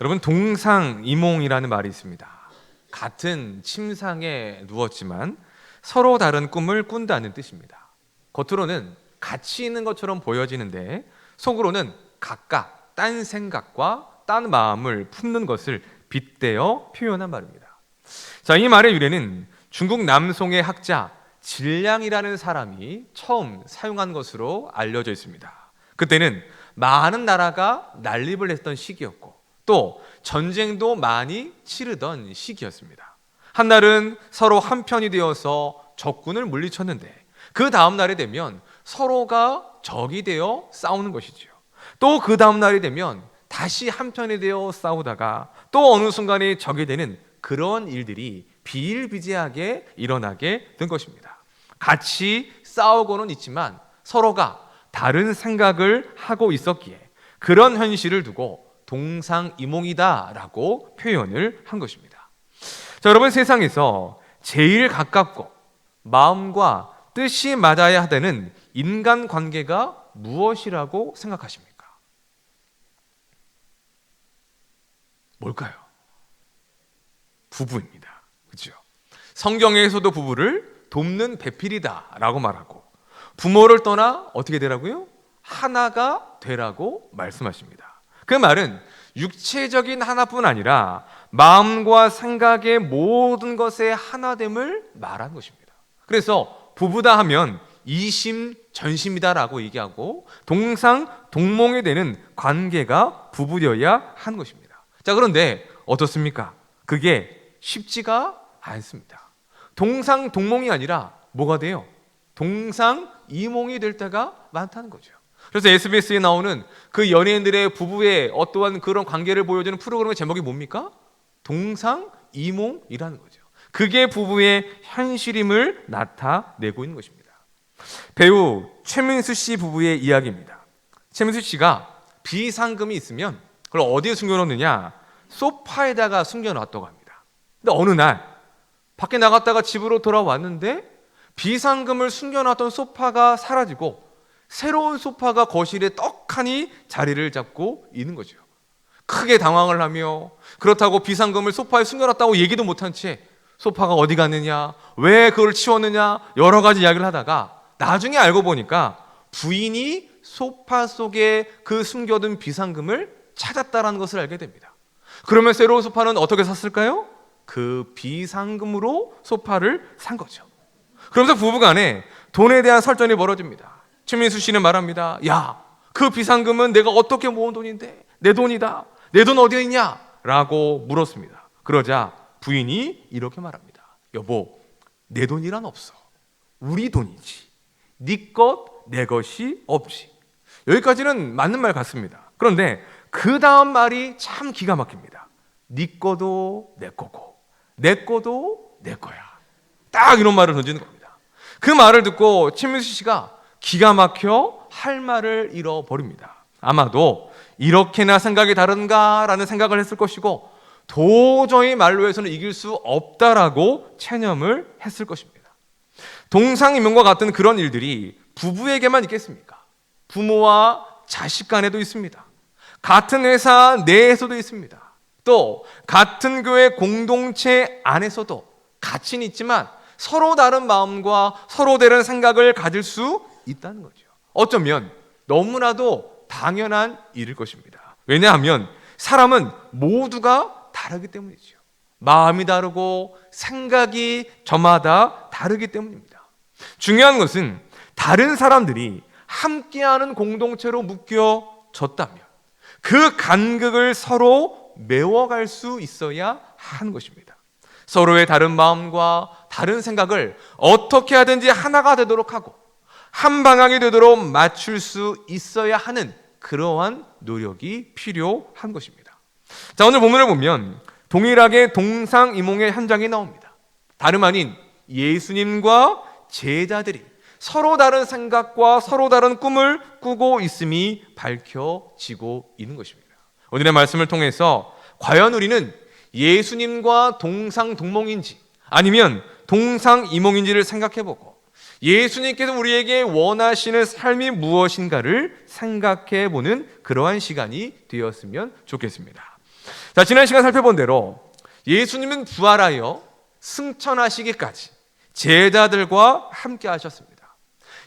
여러분, 동상이몽이라는 말이 있습니다. 같은 침상에 누웠지만 서로 다른 꿈을 꾼다는 뜻입니다. 겉으로는 같이 있는 것처럼 보여지는데 속으로는 각각 딴 생각과 딴 마음을 품는 것을 빗대어 표현한 말입니다. 자, 이 말의 유래는 중국 남송의 학자 질량이라는 사람이 처음 사용한 것으로 알려져 있습니다. 그때는 많은 나라가 난립을 했던 시기였고 또 전쟁도 많이 치르던 시기였습니다. 한날은 서로 한편이 되어서 적군을 물리쳤는데 그 다음 날이 되면 서로가 적이 되어 싸우는 것이지요. 또 그 다음 날이 되면 다시 한편이 되어 싸우다가 또 어느 순간에 적이 되는 그런 일들이 비일비재하게 일어나게 된 것입니다. 같이 싸우고는 있지만 서로가 다른 생각을 하고 있었기에 그런 현실을 두고 동상이몽이다라고 표현을 한 것입니다. 자, 여러분, 세상에서 제일 가깝고 마음과 뜻이 맞아야 하는 인간관계가 무엇이라고 생각하십니까? 뭘까요? 부부입니다. 그렇죠? 성경에서도 부부를 돕는 배필이다라고 말하고 부모를 떠나 어떻게 되라고요? 하나가 되라고 말씀하십니다. 그 말은 육체적인 하나뿐 아니라 마음과 생각의 모든 것의 하나됨을 말하는 것입니다. 그래서 부부다 하면 이심전심이다라고 얘기하고 동상동몽이 되는 관계가 부부여야 하는 것입니다. 자, 그런데 어떻습니까? 그게 쉽지가 않습니다. 동상동몽이 아니라 뭐가 돼요? 동상이몽이 될 때가 많다는 거죠. 그래서 SBS에 나오는 그 연예인들의 부부의 어떠한 그런 관계를 보여주는 프로그램의 제목이 뭡니까? 동상이몽이라는 거죠. 그게 부부의 현실임을 나타내고 있는 것입니다. 배우 최민수 씨 부부의 이야기입니다. 최민수 씨가 비상금이 있으면 그걸 어디에 숨겨놓느냐? 소파에다가 숨겨놨다고 합니다. 근데 어느 날 밖에 나갔다가 집으로 돌아왔는데 비상금을 숨겨놨던 소파가 사라지고 새로운 소파가 거실에 떡하니 자리를 잡고 있는 거죠. 크게 당황을 하며 그렇다고 비상금을 소파에 숨겨놨다고 얘기도 못한 채 소파가 어디 갔느냐, 왜 그걸 치웠느냐 여러 가지 이야기를 하다가 나중에 알고 보니까 부인이 소파 속에 그 숨겨둔 비상금을 찾았다라는 것을 알게 됩니다. 그러면 새로운 소파는 어떻게 샀을까요? 그 비상금으로 소파를 산 거죠. 그러면서 부부간에 돈에 대한 설전이 벌어집니다. 최민수 씨는 말합니다. 야, 그 비상금은 내가 어떻게 모은 돈인데 내 돈이다. 내 돈 어디에 있냐? 라고 물었습니다. 그러자 부인이 이렇게 말합니다. 여보, 내 돈이란 없어. 우리 돈이지. 네 것, 내 것이 없지. 여기까지는 맞는 말 같습니다. 그런데 그 다음 말이 참 기가 막힙니다. 네 거도 내 거고 내 거도 내 거야. 딱 이런 말을 던지는 겁니다. 그 말을 듣고 최민수 씨가 기가 막혀 할 말을 잃어버립니다. 아마도 이렇게나 생각이 다른가라는 생각을 했을 것이고 도저히 말로 해서는 이길 수 없다라고 체념을 했을 것입니다. 동상이몽과 같은 그런 일들이 부부에게만 있겠습니까? 부모와 자식 간에도 있습니다. 같은 회사 내에서도 있습니다. 또 같은 교회 공동체 안에서도 같이는 있지만 서로 다른 마음과 서로 다른 생각을 가질 수 있다는 거죠. 어쩌면 너무나도 당연한 일일 것입니다. 왜냐하면 사람은 모두가 다르기 때문이죠. 마음이 다르고 생각이 저마다 다르기 때문입니다. 중요한 것은 다른 사람들이 함께하는 공동체로 묶여졌다면 그 간극을 서로 메워갈 수 있어야 하는 것입니다. 서로의 다른 마음과 다른 생각을 어떻게 하든지 하나가 되도록 하고 한 방향이 되도록 맞출 수 있어야 하는 그러한 노력이 필요한 것입니다. 자, 오늘 본문을 보면 동일하게 동상이몽의 현장이 나옵니다. 다름 아닌 예수님과 제자들이 서로 다른 생각과 서로 다른 꿈을 꾸고 있음이 밝혀지고 있는 것입니다. 오늘의 말씀을 통해서 과연 우리는 예수님과 동상동몽인지 아니면 동상이몽인지를 생각해보고 예수님께서 우리에게 원하시는 삶이 무엇인가를 생각해보는 그러한 시간이 되었으면 좋겠습니다. 자, 지난 시간 살펴본 대로 예수님은 부활하여 승천하시기까지 제자들과 함께 하셨습니다.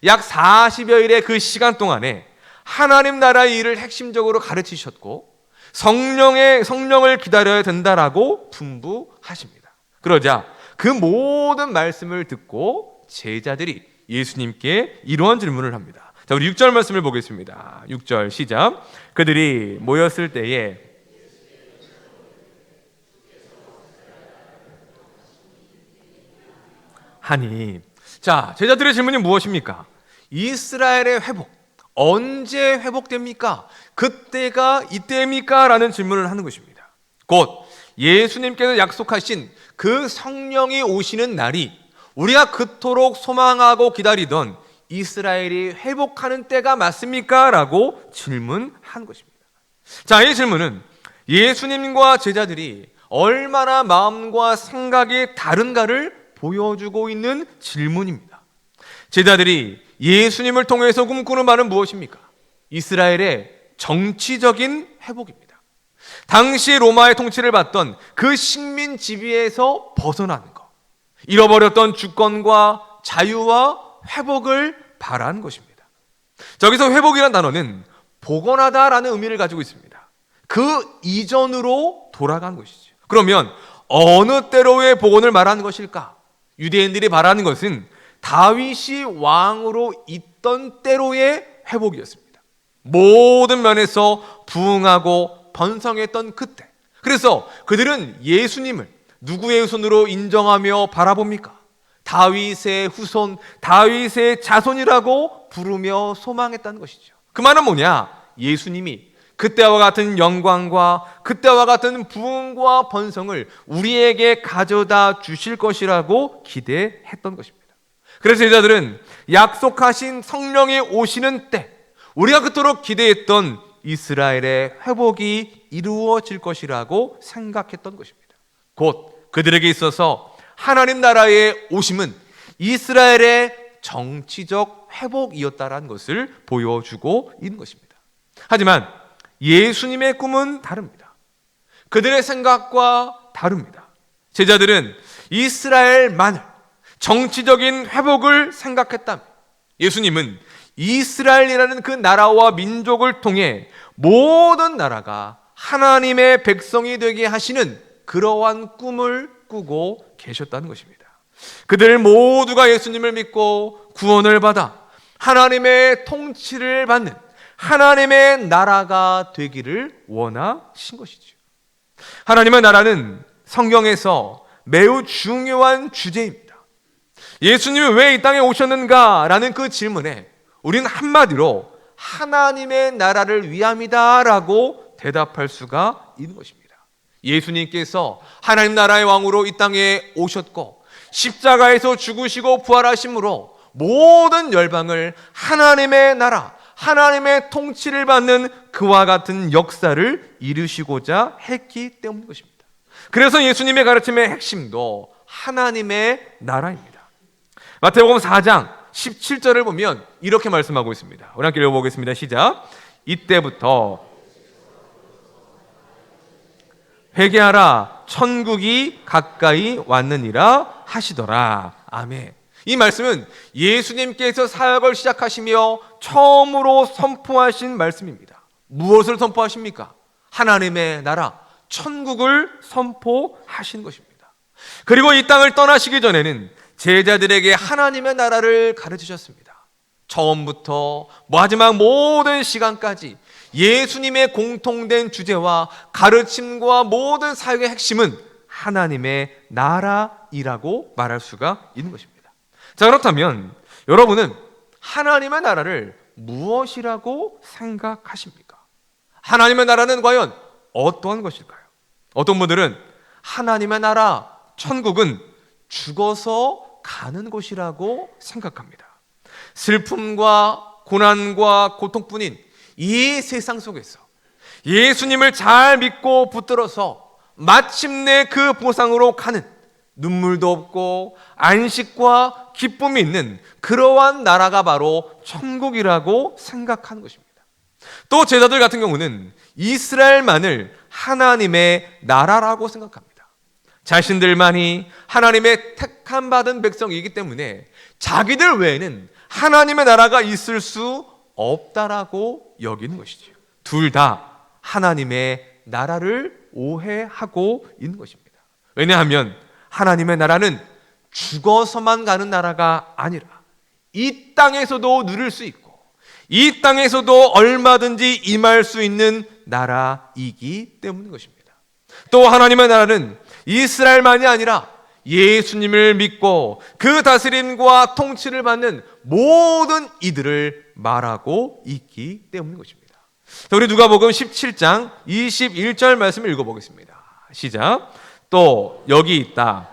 약 40여일의 그 시간 동안에 하나님 나라의 일을 핵심적으로 가르치셨고 성령을 기다려야 된다라고 분부하십니다. 그러자 그 모든 말씀을 듣고 제자들이 예수님께 이러한 질문을 합니다. 자, 우리 6절 말씀을 보겠습니다. 6절 시작. 그들이 모였을 때에 하니. 자, 제자들의 질문이 무엇입니까? 이스라엘의 회복, 언제 회복됩니까? 그때가 이때입니까? 라는 질문을 하는 것입니다. 곧 예수님께서 약속하신 그 성령이 오시는 날이 우리가 그토록 소망하고 기다리던 이스라엘이 회복하는 때가 맞습니까? 라고 질문한 것입니다. 자, 이 질문은 예수님과 제자들이 얼마나 마음과 생각이 다른가를 보여주고 있는 질문입니다. 제자들이 예수님을 통해서 꿈꾸는 바는 무엇입니까? 이스라엘의 정치적인 회복입니다. 당시 로마의 통치를 받던 그 식민 지배에서 벗어나는 것, 잃어버렸던 주권과 자유와 회복을 바라는 것입니다. 저기서 회복이라는 단어는 복원하다라는 의미를 가지고 있습니다. 그 이전으로 돌아간 것이죠. 그러면 어느 때로의 복원을 말하는 것일까? 유대인들이 말하는 것은 다윗이 왕으로 있던 때로의 회복이었습니다. 모든 면에서 부흥하고 번성했던 그때. 그래서 그들은 예수님을 누구의 손으로 인정하며 바라봅니까? 다윗의 후손, 다윗의 자손이라고 부르며 소망했다는 것이죠. 그 말은 뭐냐? 예수님이 그때와 같은 영광과 그때와 같은 부흥과 번성을 우리에게 가져다 주실 것이라고 기대했던 것입니다. 그래서 제자들은 약속하신 성령이 오시는 때 우리가 그토록 기대했던 이스라엘의 회복이 이루어질 것이라고 생각했던 것입니다. 곧 그들에게 있어서 하나님 나라의 오심은 이스라엘의 정치적 회복이었다라는 것을 보여주고 있는 것입니다. 하지만 예수님의 꿈은 다릅니다. 그들의 생각과 다릅니다. 제자들은 이스라엘만을 정치적인 회복을 생각했다면 예수님은 이스라엘이라는 그 나라와 민족을 통해 모든 나라가 하나님의 백성이 되게 하시는 그러한 꿈을 꾸고 계셨다는 것입니다. 그들 모두가 예수님을 믿고 구원을 받아 하나님의 통치를 받는 하나님의 나라가 되기를 원하신 것이죠. 하나님의 나라는 성경에서 매우 중요한 주제입니다. 예수님이 왜 이 땅에 오셨는가? 라는 그 질문에 우리는 한마디로 하나님의 나라를 위함이다 라고 대답할 수가 있는 것입니다. 예수님께서 하나님 나라의 왕으로 이 땅에 오셨고 십자가에서 죽으시고 부활하심으로 모든 열방을 하나님의 나라, 하나님의 통치를 받는 그와 같은 역사를 이루시고자 했기 때문인 것입니다. 그래서 예수님의 가르침의 핵심도 하나님의 나라입니다. 마태복음 4장 17절을 보면 이렇게 말씀하고 있습니다. 우리 함께 읽어보겠습니다. 시작. 이때부터 회개하라, 천국이 가까이 왔느니라 하시더라. 아멘. 이 말씀은 예수님께서 사역을 시작하시며 처음으로 선포하신 말씀입니다. 무엇을 선포하십니까? 하나님의 나라, 천국을 선포하신 것입니다. 그리고 이 땅을 떠나시기 전에는 제자들에게 하나님의 나라를 가르치셨습니다. 처음부터 마지막 모든 시간까지 예수님의 공통된 주제와 가르침과 모든 사역의 핵심은 하나님의 나라이라고 말할 수가 있는 것입니다. 자, 그렇다면 여러분은 하나님의 나라를 무엇이라고 생각하십니까? 하나님의 나라는 과연 어떠한 것일까요? 어떤 분들은 하나님의 나라, 천국은 죽어서 가는 곳이라고 생각합니다. 슬픔과 고난과 고통뿐인 이 세상 속에서 예수님을 잘 믿고 붙들어서 마침내 그 보상으로 가는 눈물도 없고 안식과 기쁨이 있는 그러한 나라가 바로 천국이라고 생각하는 것입니다. 또 제자들 같은 경우는 이스라엘만을 하나님의 나라라고 생각합니다. 자신들만이 하나님의 택함 받은 백성이기 때문에 자기들 외에는 하나님의 나라가 있을 수 없다라고 여기는 것이죠. 둘 다 하나님의 나라를 오해하고 있는 것입니다. 왜냐하면 하나님의 나라는 죽어서만 가는 나라가 아니라 이 땅에서도 누릴 수 있고 이 땅에서도 얼마든지 임할 수 있는 나라이기 때문인 것입니다. 또 하나님의 나라는 이스라엘만이 아니라 예수님을 믿고 그 다스림과 통치를 받는 모든 이들을 말하고 있기 때문인 것입니다. 자, 우리 누가복음 17장 21절 말씀을 읽어보겠습니다. 시작. 또 여기 있다.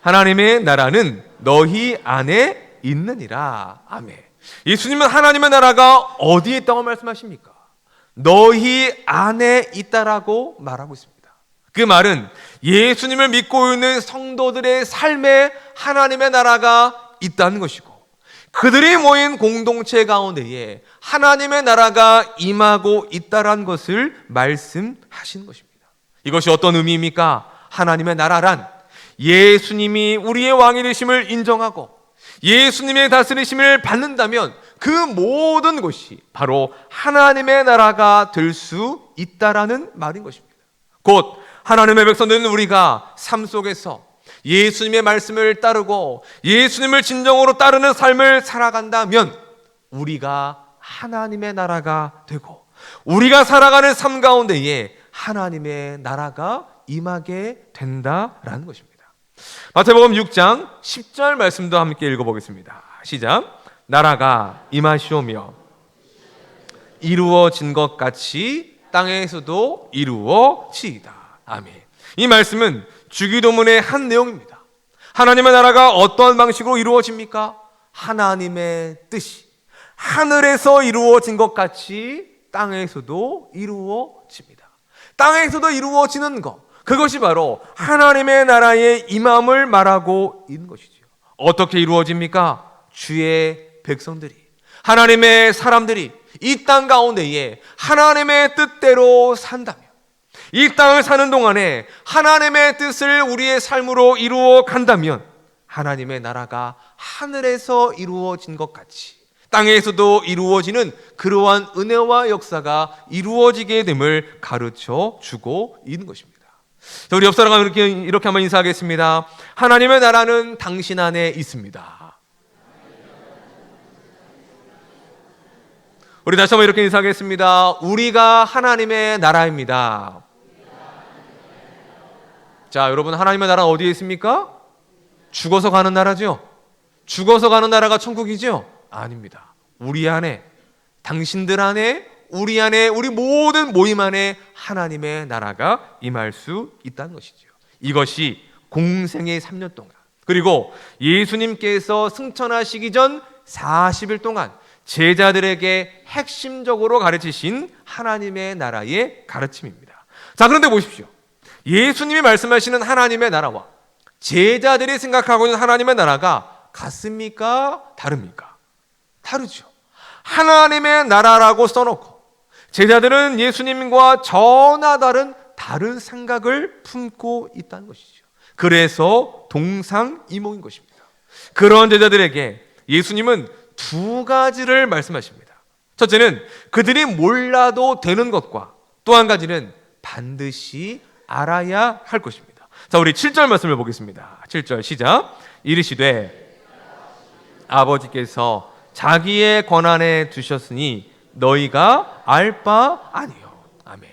하나님의 나라는 너희 안에 있느니라. 아멘. 예수님은 하나님의 나라가 어디에 있다고 말씀하십니까? 너희 안에 있다라고 말하고 있습니다. 그 말은 예수님을 믿고 있는 성도들의 삶에 하나님의 나라가 있다는 것이고 그들이 모인 공동체 가운데에 하나님의 나라가 임하고 있다는 것을 말씀하시는 것입니다. 이것이 어떤 의미입니까? 하나님의 나라란 예수님이 우리의 왕이 되심을 인정하고 예수님의 다스리심을 받는다면 그 모든 것이 바로 하나님의 나라가 될 수 있다라는 말인 것입니다. 곧 하나님의 백성들은 우리가 삶 속에서 예수님의 말씀을 따르고 예수님을 진정으로 따르는 삶을 살아간다면 우리가 하나님의 나라가 되고 우리가 살아가는 삶 가운데에 하나님의 나라가 임하게 된다라는 것입니다. 마태복음 6장 10절 말씀도 함께 읽어보겠습니다. 시작. 나라가 임하시오며 이루어진 것 같이 땅에서도 이루어지이다. 아멘. 이 말씀은 주기도문의 한 내용입니다. 하나님의 나라가 어떤 방식으로 이루어집니까? 하나님의 뜻이 하늘에서 이루어진 것 같이 땅에서도 이루어집니다. 땅에서도 이루어지는 것, 그것이 바로 하나님의 나라의 임함을 말하고 있는 것이죠. 어떻게 이루어집니까? 주의 백성들이, 하나님의 사람들이 이 땅 가운데에 하나님의 뜻대로 산다면, 이 땅을 사는 동안에 하나님의 뜻을 우리의 삶으로 이루어 간다면 하나님의 나라가 하늘에서 이루어진 것 같이 땅에서도 이루어지는 그러한 은혜와 역사가 이루어지게 됨을 가르쳐 주고 있는 것입니다. 자, 우리 옆 사람과 이렇게 한번 인사하겠습니다. 하나님의 나라는 당신 안에 있습니다. 우리 다시 한번 이렇게 인사하겠습니다. 우리가 하나님의 나라입니다. 자, 여러분, 하나님의 나라는 어디에 있습니까? 죽어서 가는 나라죠? 죽어서 가는 나라가 천국이죠? 아닙니다. 우리 안에, 당신들 안에, 우리 안에, 우리 모든 모임 안에 하나님의 나라가 임할 수 있다는 것이죠. 이것이 공생의 3년 동안, 그리고 예수님께서 승천하시기 전 40일 동안 제자들에게 핵심적으로 가르치신 하나님의 나라의 가르침입니다. 자, 그런데 보십시오. 예수님이 말씀하시는 하나님의 나라와 제자들이 생각하고 있는 하나님의 나라가 같습니까? 다릅니까? 다르죠. 하나님의 나라라고 써놓고 제자들은 예수님과 전혀 다른 생각을 품고 있다는 것이죠. 그래서 동상이몽인 것입니다. 그런 제자들에게 예수님은 두 가지를 말씀하십니다. 첫째는 그들이 몰라도 되는 것과 또 한 가지는 반드시 알아야 할 것입니다. 자, 우리 7절 말씀을 보겠습니다. 7절 시작. 이르시되 아버지께서 자기의 권한에 두셨으니 너희가 알 바 아니요. 아멘.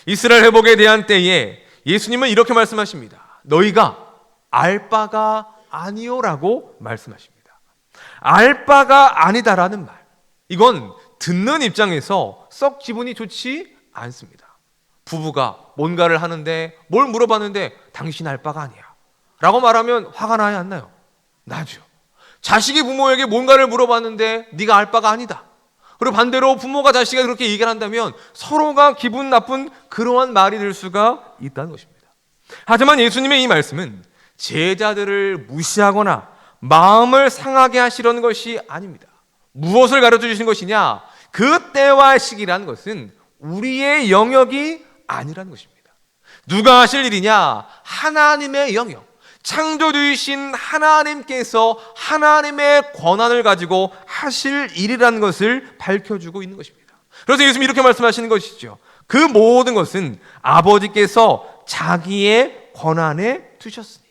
이스라엘 회복에 대한 때에 예수님은 이렇게 말씀하십니다. 너희가 알 바가 아니요라고 말씀하십니다. 알 바가 아니다라는 말, 이건 듣는 입장에서 썩 기분이 좋지 않습니다. 부부가 뭔가를 하는데 뭘 물어봤는데 당신 알 바가 아니야 라고 말하면 화가 나요, 안 나요? 나죠. 자식이 부모에게 뭔가를 물어봤는데 네가 알 바가 아니다, 그리고 반대로 부모가 자식에게 그렇게 얘기를 한다면 서로가 기분 나쁜 그러한 말이 될 수가 있다는 것입니다. 하지만 예수님의 이 말씀은 제자들을 무시하거나 마음을 상하게 하시려는 것이 아닙니다. 무엇을 가르쳐 주신 것이냐? 그 때와 시기라는 것은 우리의 영역이 아니라는 것입니다. 누가 하실 일이냐? 하나님의 영역. 창조주이신 하나님께서 하나님의 권한을 가지고 하실 일이라는 것을 밝혀주고 있는 것입니다. 그래서 예수님이 이렇게 말씀하시는 것이죠. 그 모든 것은 아버지께서 자기의 권한에 두셨으니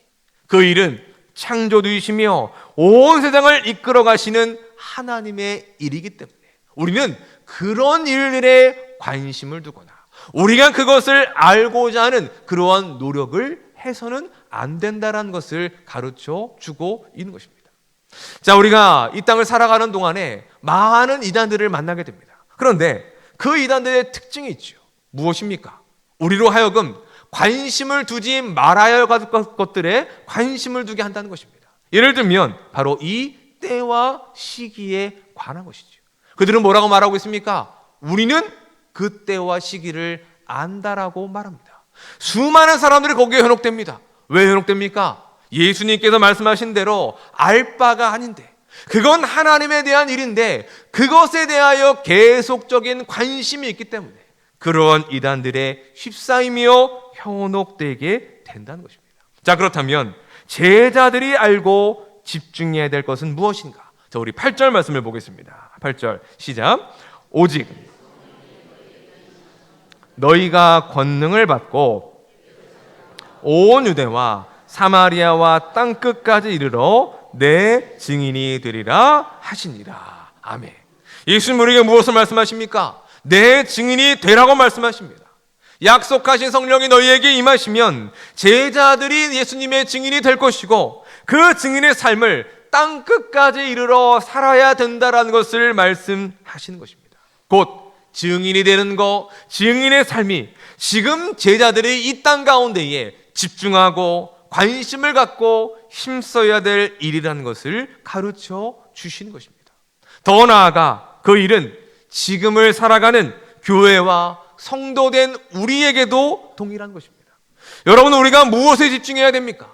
그 일은 창조주이시며 온 세상을 이끌어 가시는 하나님의 일이기 때문에 우리는 그런 일들에 관심을 두거나 우리가 그것을 알고자 하는 그러한 노력을 해서는 안 된다는 것을 가르쳐 주고 있는 것입니다. 자, 우리가 이 땅을 살아가는 동안에 많은 이단들을 만나게 됩니다. 그런데 그 이단들의 특징이 있죠. 무엇입니까? 우리로 하여금 관심을 두지 말아야 할 것들에 관심을 두게 한다는 것입니다. 예를 들면 바로 이 때와 시기에 관한 것이죠. 그들은 뭐라고 말하고 있습니까? 우리는 그 때와 시기를 안다라고 말합니다. 수많은 사람들이 거기에 현혹됩니다. 왜 현혹됩니까? 예수님께서 말씀하신 대로 알 바가 아닌데, 그건 하나님에 대한 일인데 그것에 대하여 계속적인 관심이 있기 때문에 그러한 이단들의 휩싸이며 현혹되게 된다는 것입니다. 자, 그렇다면 제자들이 알고 집중해야 될 것은 무엇인가? 자, 우리 8절 말씀을 보겠습니다. 8절 시작. 오직 너희가 권능을 받고 온 유대와 사마리아와 땅끝까지 이르러 내 증인이 되리라 하시니라. 아멘. 예수님 우리에게 무엇을 말씀하십니까? 내 증인이 되라고 말씀하십니다. 약속하신 성령이 너희에게 임하시면 제자들이 예수님의 증인이 될 것이고 그 증인의 삶을 땅끝까지 이르러 살아야 된다라는 것을 말씀하시는 것입니다. 곧 증인이 되는 것, 증인의 삶이 지금 제자들이 이 땅 가운데에 집중하고 관심을 갖고 힘써야 될 일이라는 것을 가르쳐 주시는 것입니다. 더 나아가 그 일은 지금을 살아가는 교회와 성도된 우리에게도 동일한 것입니다. 여러분, 우리가 무엇에 집중해야 됩니까?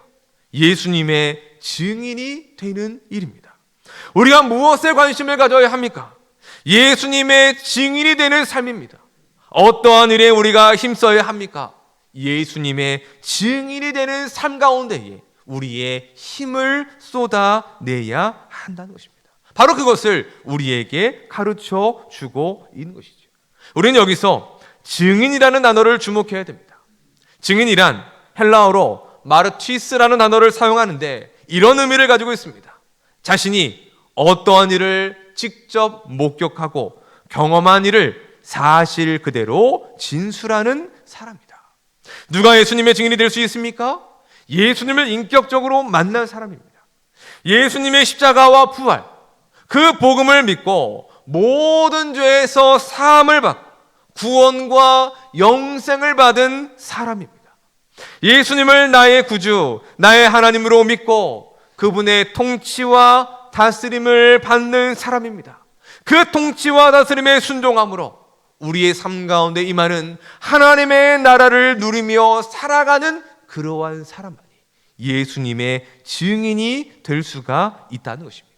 예수님의 증인이 되는 일입니다. 우리가 무엇에 관심을 가져야 합니까? 예수님의 증인이 되는 삶입니다. 어떠한 일에 우리가 힘써야 합니까? 예수님의 증인이 되는 삶 가운데에 우리의 힘을 쏟아내야 한다는 것입니다. 바로 그것을 우리에게 가르쳐 주고 있는 것이죠. 우리는 여기서 증인이라는 단어를 주목해야 됩니다. 증인이란 헬라어로 마르티스라는 단어를 사용하는데 이런 의미를 가지고 있습니다. 자신이 어떠한 일을 직접 목격하고 경험한 일을 사실 그대로 진술하는 사람이다. 누가 예수님의 증인이 될 수 있습니까? 예수님을 인격적으로 만난 사람입니다. 예수님의 십자가와 부활, 그 복음을 믿고 모든 죄에서 사함을 받고 구원과 영생을 받은 사람입니다. 예수님을 나의 구주, 나의 하나님으로 믿고 그분의 통치와 다스림을 받는 사람입니다. 그 통치와 다스림에 순종함으로 우리의 삶 가운데 임하는 하나님의 나라를 누리며 살아가는 그러한 사람만이 예수님의 증인이 될 수가 있다는 것입니다.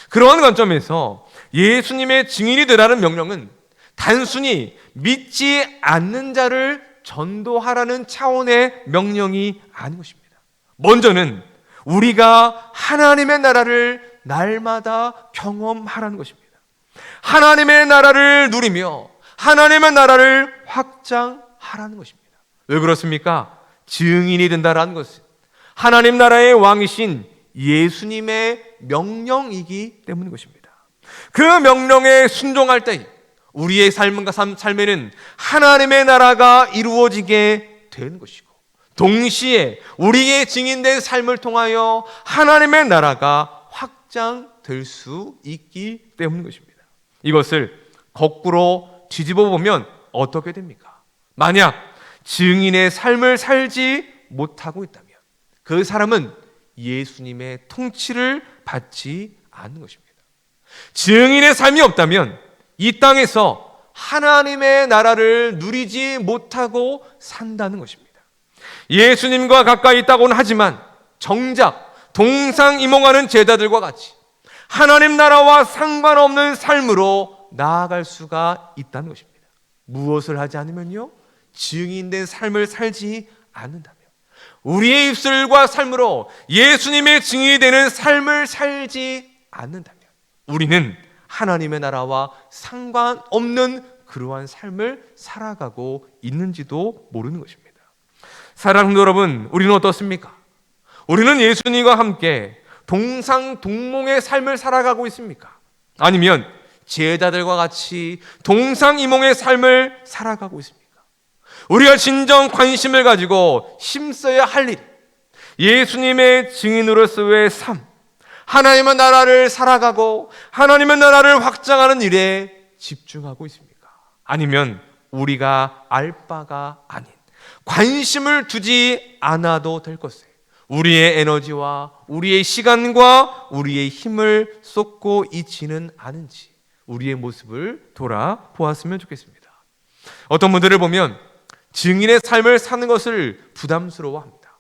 그러한 관점에서 예수님의 증인이 되라는 명령은 단순히 믿지 않는 자를 전도하라는 차원의 명령이 아닌 것입니다. 먼저는 우리가 하나님의 나라를 날마다 경험하라는 것입니다. 하나님의 나라를 누리며 하나님의 나라를 확장하라는 것입니다. 왜 그렇습니까? 증인이 된다라는 것은 하나님 나라의 왕이신 예수님의 명령이기 때문인 것입니다. 그 명령에 순종할 때 우리의 삶에는 하나님의 나라가 이루어지게 되는 것이고 동시에 우리의 증인된 삶을 통하여 하나님의 나라가 확장될 수 있기 때문인 것입니다. 이것을 거꾸로 뒤집어 보면 어떻게 됩니까? 만약 증인의 삶을 살지 못하고 있다면 그 사람은 예수님의 통치를 받지 않는 것입니다. 증인의 삶이 없다면 이 땅에서 하나님의 나라를 누리지 못하고 산다는 것입니다. 예수님과 가까이 있다고는 하지만 정작 동상이몽하는 제자들과 같이 하나님 나라와 상관없는 삶으로 나아갈 수가 있다는 것입니다. 무엇을 하지 않으면요? 증인된 삶을 살지 않는다면, 우리의 입술과 삶으로 예수님의 증인이 되는 삶을 살지 않는다면 우리는 하나님의 나라와 상관없는 그러한 삶을 살아가고 있는지도 모르는 것입니다. 사랑하는 여러분, 우리는 어떻습니까? 우리는 예수님과 함께 동상동몽의 삶을 살아가고 있습니까? 아니면 제자들과 같이 동상이몽의 삶을 살아가고 있습니까? 우리가 진정 관심을 가지고 힘써야 할 일, 예수님의 증인으로서의 삶, 하나님의 나라를 살아가고 하나님의 나라를 확장하는 일에 집중하고 있습니까? 아니면 우리가 알 바가 아닌, 관심을 두지 않아도 될 것에 우리의 에너지와 우리의 시간과 우리의 힘을 쏟고 있지는 않은지 우리의 모습을 돌아보았으면 좋겠습니다. 어떤 분들을 보면 증인의 삶을 사는 것을 부담스러워합니다.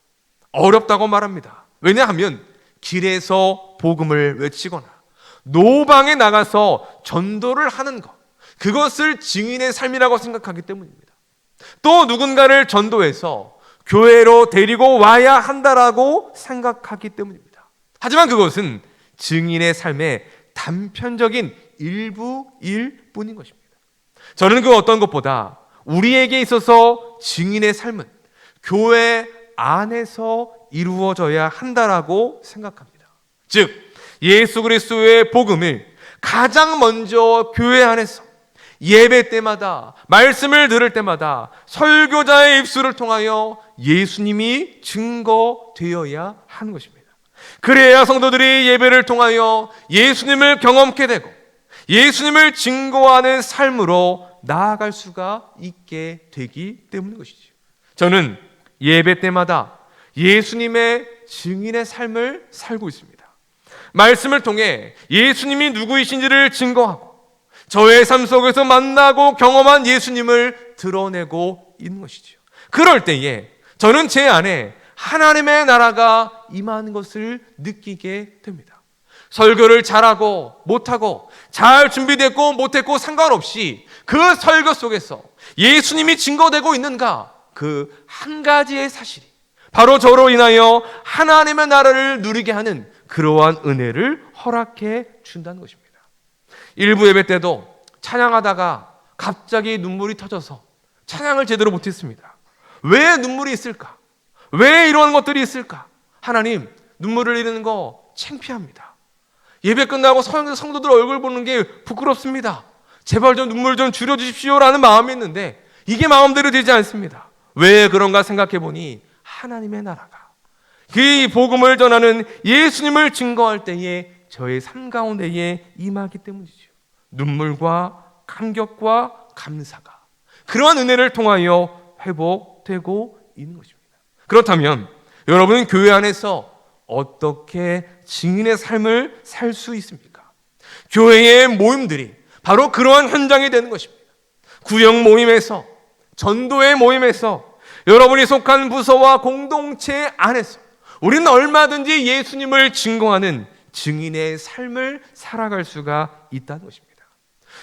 어렵다고 말합니다. 왜냐하면 길에서 복음을 외치거나 노방에 나가서 전도를 하는 것, 그것을 증인의 삶이라고 생각하기 때문입니다. 또 누군가를 전도해서 교회로 데리고 와야 한다라고 생각하기 때문입니다. 하지만 그것은 증인의 삶의 단편적인 일부일 뿐인 것입니다. 저는 그 어떤 것보다 우리에게 있어서 증인의 삶은 교회 안에서 이루어져야 한다라고 생각합니다. 즉, 예수 그리스도의 복음을 가장 먼저 교회 안에서 예배 때마다, 말씀을 들을 때마다 설교자의 입술을 통하여 예수님이 증거되어야 하는 것입니다. 그래야 성도들이 예배를 통하여 예수님을 경험케 되고 예수님을 증거하는 삶으로 나아갈 수가 있게 되기 때문인 것이죠. 저는 예배 때마다 예수님의 증인의 삶을 살고 있습니다. 말씀을 통해 예수님이 누구이신지를 증거하고 저의 삶 속에서 만나고 경험한 예수님을 드러내고 있는 것이죠. 그럴 때에 저는 제 안에 하나님의 나라가 임하는 것을 느끼게 됩니다. 설교를 잘하고 못하고, 잘 준비됐고 못했고 상관없이 그 설교 속에서 예수님이 증거되고 있는가, 그 한 가지의 사실이 바로 저로 인하여 하나님의 나라를 누리게 하는 그러한 은혜를 허락해 준다는 것입니다. 일부 예배 때도 찬양하다가 갑자기 눈물이 터져서 찬양을 제대로 못했습니다. 왜 눈물이 있을까? 왜 이런 것들이 있을까? 하나님, 눈물을 흘리는 거 창피합니다. 예배 끝나고 성도들 얼굴 보는 게 부끄럽습니다. 제발 좀 눈물 좀 줄여주십시오라는 마음이 있는데 이게 마음대로 되지 않습니다. 왜 그런가 생각해 보니 하나님의 나라가, 그 복음을 전하는 예수님을 증거할 때에 저의 삶 가운데에 임하기 때문이죠. 눈물과 감격과 감사가 그러한 은혜를 통하여 회복되고 있는 것입니다. 그렇다면 여러분은 교회 안에서 어떻게 증인의 삶을 살 수 있습니까? 교회의 모임들이 바로 그러한 현장이 되는 것입니다. 구역 모임에서, 전도의 모임에서, 여러분이 속한 부서와 공동체 안에서 우리는 얼마든지 예수님을 증거하는 증인의 삶을 살아갈 수가 있다는 것입니다.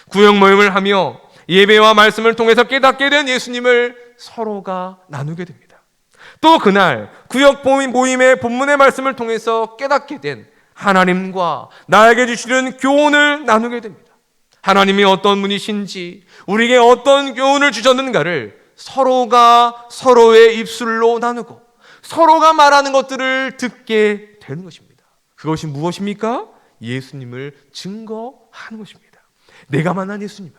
구역 모임을 하며 예배와 말씀을 통해서 깨닫게 된 예수님을 서로가 나누게 됩니다. 또 그날 구역 모임의 본문의 말씀을 통해서 깨닫게 된 하나님과 나에게 주시는 교훈을 나누게 됩니다. 하나님이 어떤 분이신지, 우리에게 어떤 교훈을 주셨는가를 서로가 서로의 입술로 나누고 서로가 말하는 것들을 듣게 되는 것입니다. 그것이 무엇입니까? 예수님을 증거하는 것입니다. 내가 만난 예수님을,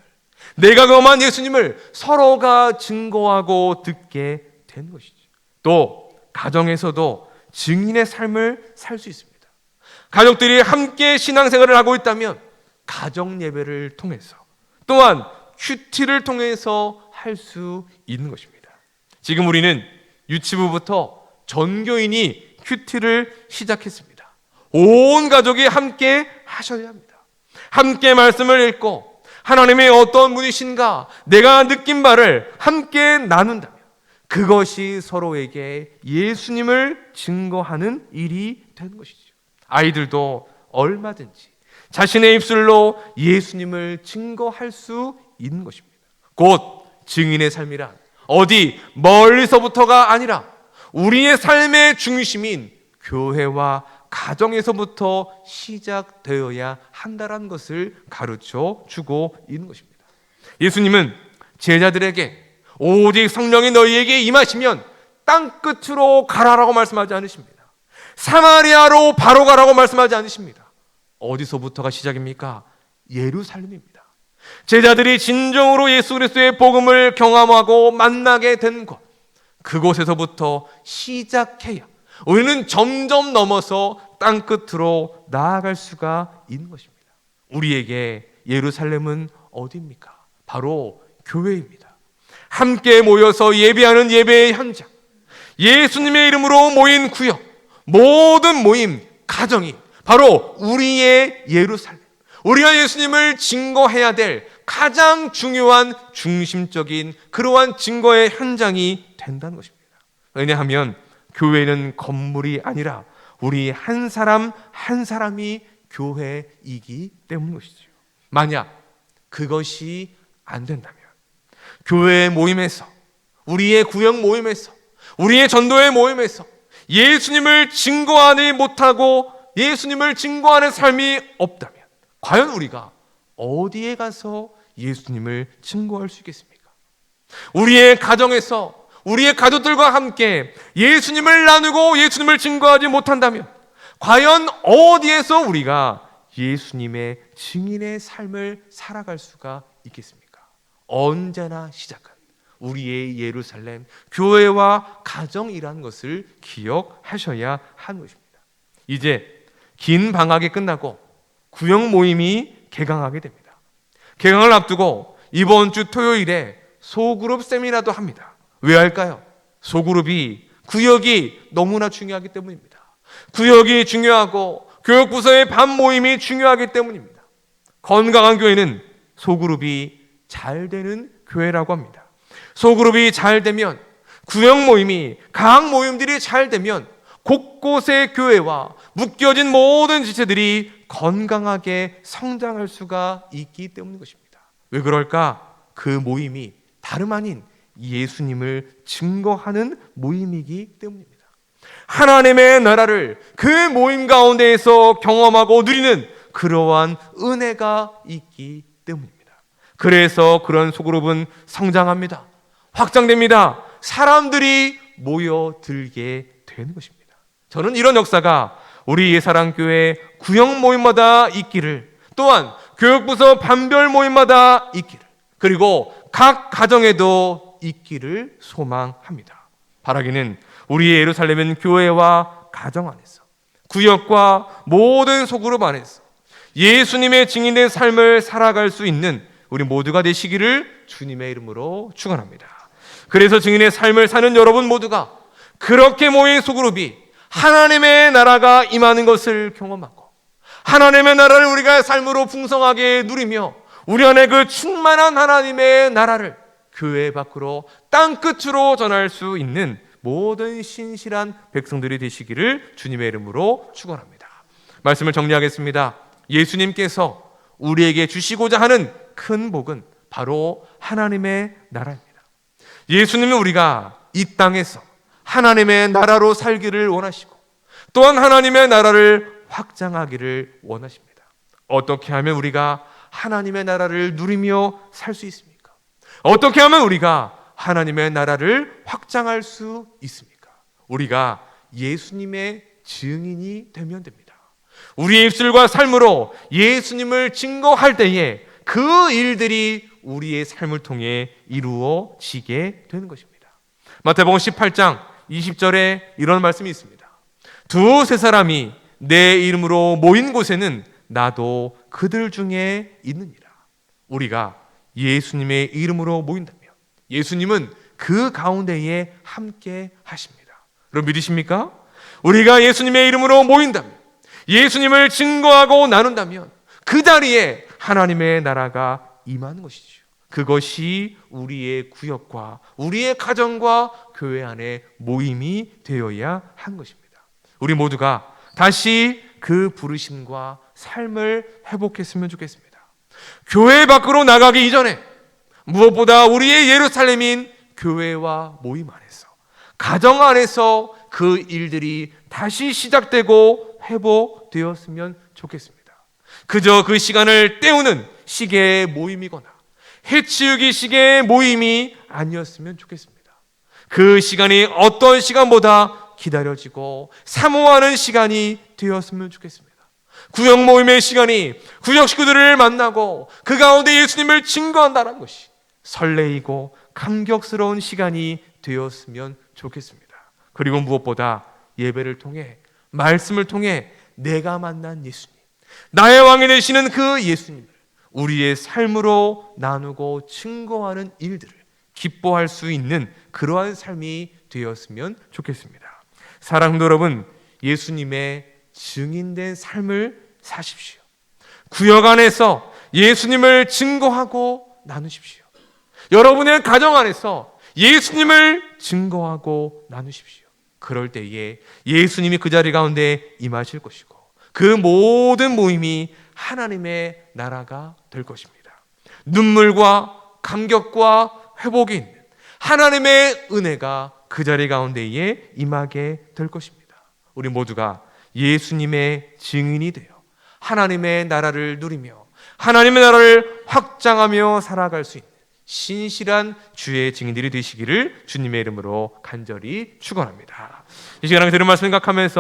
내가 경험한 예수님을 서로가 증거하고 듣게 되는 것이죠. 또 가정에서도 증인의 삶을 살 수 있습니다. 가족들이 함께 신앙생활을 하고 있다면 가정 예배를 통해서, 또한 큐티를 통해서 할 수 있는 것입니다. 지금 우리는 유치부부터 전교인이 큐티를 시작했습니다. 온 가족이 함께 하셔야 합니다. 함께 말씀을 읽고 하나님의 어떤 분이신가 내가 느낀 바를 함께 나눈다면 그것이 서로에게 예수님을 증거하는 일이 되는 것이죠. 아이들도 얼마든지 자신의 입술로 예수님을 증거할 수 있는 것입니다. 곧 증인의 삶이란 어디 멀리서부터가 아니라 우리의 삶의 중심인 교회와 가정에서부터 시작되어야 한다는 것을 가르쳐 주고 있는 것입니다. 예수님은 제자들에게 오직 성령이 너희에게 임하시면 땅끝으로 가라라고 말씀하지 않으십니다. 사마리아로 바로 가라고 말씀하지 않으십니다. 어디서부터가 시작입니까? 예루살렘입니다. 제자들이 진정으로 예수 그리스도의 복음을 경험하고 만나게 된 곳, 그곳에서부터 시작해야 우리는 점점 넘어서 땅끝으로 나아갈 수가 있는 것입니다. 우리에게 예루살렘은 어디입니까? 바로 교회입니다. 함께 모여서 예배하는 예배의 현장, 예수님의 이름으로 모인 구역, 모든 모임, 가정이 바로 우리의 예루살렘, 우리가 예수님을 증거해야 될 가장 중요한 중심적인 그러한 증거의 현장이 된다는 것입니다. 왜냐하면 교회는 건물이 아니라 우리 한 사람 한 사람이 교회이기 때문인 것이죠. 만약 그것이 안 된다면 교회 모임에서, 우리의 구역 모임에서, 우리의 전도회 모임에서 예수님을 증거하지 못하고 예수님을 증거하는 삶이 없다면 과연 우리가 어디에 가서 예수님을 증거할 수 있겠습니까? 우리의 가정에서 우리의 가족들과 함께 예수님을 나누고 예수님을 증거하지 못한다면 과연 어디에서 우리가 예수님의 증인의 삶을 살아갈 수가 있겠습니까? 언제나 시작은 우리의 예루살렘, 교회와 가정이라는 것을 기억하셔야 하는 것입니다. 이제 긴 방학이 끝나고 구역 모임이 개강하게 됩니다. 개강을 앞두고 이번 주 토요일에 소그룹 세미나도 합니다. 왜 할까요? 소그룹이, 구역이 너무나 중요하기 때문입니다. 구역이 중요하고 교육부서의 반 모임이 중요하기 때문입니다. 건강한 교회는 소그룹이 잘 되는 교회라고 합니다. 소그룹이 잘 되면, 구역 모임이, 각 모임들이 잘 되면 곳곳의 교회와 묶여진 모든 지체들이 건강하게 성장할 수가 있기 때문인 것입니다. 왜 그럴까? 그 모임이 다름 아닌 예수님을 증거하는 모임이기 때문입니다. 하나님의 나라를 그 모임 가운데에서 경험하고 누리는 그러한 은혜가 있기 때문입니다. 그래서 그런 소그룹은 성장합니다. 확장됩니다. 사람들이 모여들게 되는 것입니다. 저는 이런 역사가 우리 예사랑교회 구역 모임마다 있기를, 또한 교육부서 반별 모임마다 있기를, 그리고 각 가정에도 있기를 소망합니다. 바라기는 우리의 예루살렘은 교회와 가정 안에서, 구역과 모든 소그룹 안에서 예수님의 증인된 삶을 살아갈 수 있는 우리 모두가 되시기를 주님의 이름으로 축원합니다. 그래서 증인의 삶을 사는 여러분 모두가 그렇게 모인 소그룹이 하나님의 나라가 임하는 것을 경험하고 하나님의 나라를 우리가 삶으로 풍성하게 누리며 우리 안에 그 충만한 하나님의 나라를 교회 밖으로 땅끝으로 전할 수 있는 모든 신실한 백성들이 되시기를 주님의 이름으로 축원합니다. 말씀을 정리하겠습니다. 예수님께서 우리에게 주시고자 하는 큰 복은 바로 하나님의 나라입니다. 예수님은 우리가 이 땅에서 하나님의 나라로 살기를 원하시고 또한 하나님의 나라를 확장하기를 원하십니다. 어떻게 하면 우리가 하나님의 나라를 누리며 살 수 있습니까? 어떻게 하면 우리가 하나님의 나라를 확장할 수 있습니까? 우리가 예수님의 증인이 되면 됩니다. 우리의 입술과 삶으로 예수님을 증거할 때에 그 일들이 우리의 삶을 통해 이루어지게 되는 것입니다. 마태복음 18장 20절에 이런 말씀이 있습니다. 두세 사람이 내 이름으로 모인 곳에는 나도 그들 중에 있느니라. 우리가 예수님의 이름으로 모인다면 예수님은 그 가운데에 함께 하십니다. 여러분 믿으십니까? 우리가 예수님의 이름으로 모인다면, 예수님을 증거하고 나눈다면 그 자리에 하나님의 나라가 임하는 것이죠. 그것이 우리의 구역과 우리의 가정과 교회 안에 모임이 되어야 한 것입니다. 우리 모두가 다시 그 부르심과 삶을 회복했으면 좋겠습니다. 교회 밖으로 나가기 이전에 무엇보다 우리의 예루살렘인 교회와 모임 안에서, 가정 안에서 그 일들이 다시 시작되고 회복되었으면 좋겠습니다. 그저 그 시간을 때우는 시계의 모임이거나 해치우기 시계의 모임이 아니었으면 좋겠습니다. 그 시간이 어떤 시간보다 기다려지고 사모하는 시간이 되었으면 좋겠습니다. 구역 모임의 시간이 구역 식구들을 만나고 그 가운데 예수님을 증거한다는 것이 설레이고 감격스러운 시간이 되었으면 좋겠습니다. 그리고 무엇보다 예배를 통해, 말씀을 통해 내가 만난 예수님, 나의 왕이 되시는 그 예수님을 우리의 삶으로 나누고 증거하는 일들을 기뻐할 수 있는 그러한 삶이 되었으면 좋겠습니다. 사랑하는 여러분, 예수님의 증인된 삶을 사십시오. 구역 안에서 예수님을 증거하고 나누십시오. 여러분의 가정 안에서 예수님을 증거하고 나누십시오. 그럴 때에 예수님이 그 자리 가운데 임하실 것이고 그 모든 모임이 하나님의 나라가 될 것입니다. 눈물과 감격과 회복이 있는 하나님의 은혜가 그 자리 가운데에 임하게 될 것입니다. 우리 모두가 예수님의 증인이 되어 하나님의 나라를 누리며 하나님의 나라를 확장하며 살아갈 수 있는 신실한 주의 증인들이 되시기를 주님의 이름으로 간절히 축원합니다. 이 시간에 들은 말씀 생각하면서